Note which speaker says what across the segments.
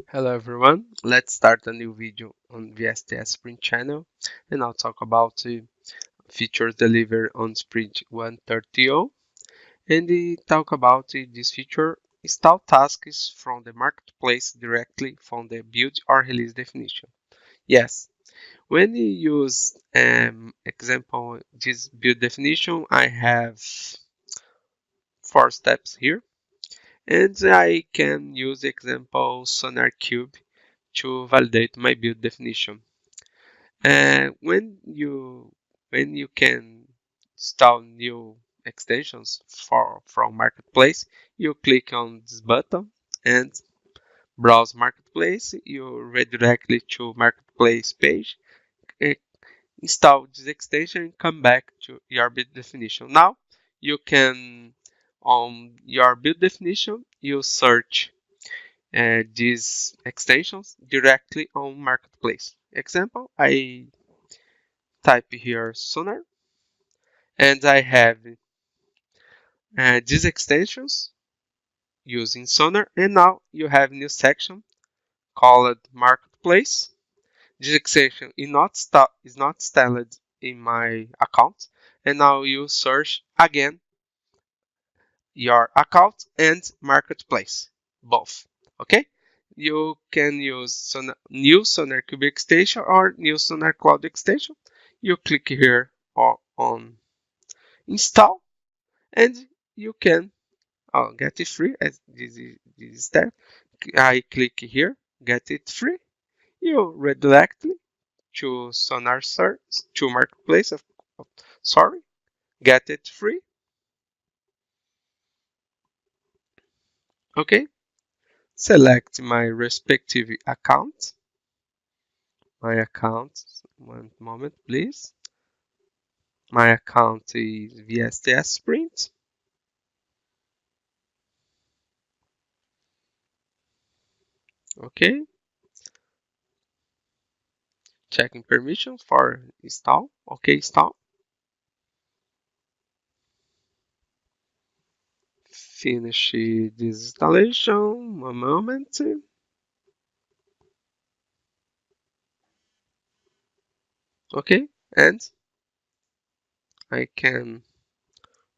Speaker 1: Hello everyone, let's start a new video on VSTS Sprint channel, and I'll talk about features delivered on Sprint 130. And talk about this feature, install tasks from the marketplace directly from the build or release definition. Yes, when you use example this build definition, I have 4 steps here, and I can use example SonarQube to validate my build definition. And when you can install new extensions from Marketplace, you click on this button and browse Marketplace. You redirect to Marketplace page, eh, install this extension, and come back to your build definition. Now you can on your build definition you search these extensions directly on Marketplace. Example, I type here Sonar, and I have these extensions using Sonar, and now you have a new section called Marketplace. This extension is not installed in my account, and now you search again your account and Marketplace, both. Okay, you can use new SonarQube extension or new Sonar Cloud extension. You click here on install, and you can get it free as this step. I click here, get it free. You redirect to Sonar Search to Marketplace. Sorry, get it free. Okay, select my respective account. My account. One moment, please. My account is VSTS Sprint. Okay, checking permissions for install. Okay, install. Finish this installation. One moment. Okay, and I can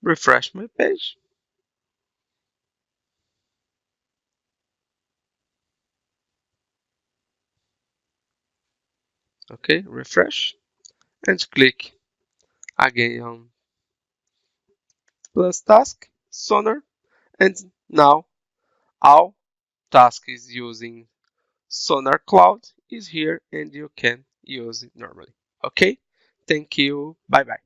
Speaker 1: refresh my page. Okay, refresh and click again on plus task Sonar, and now all tasks using Sonar Cloud is here and you can use it normally. Okay, thank you. Bye bye.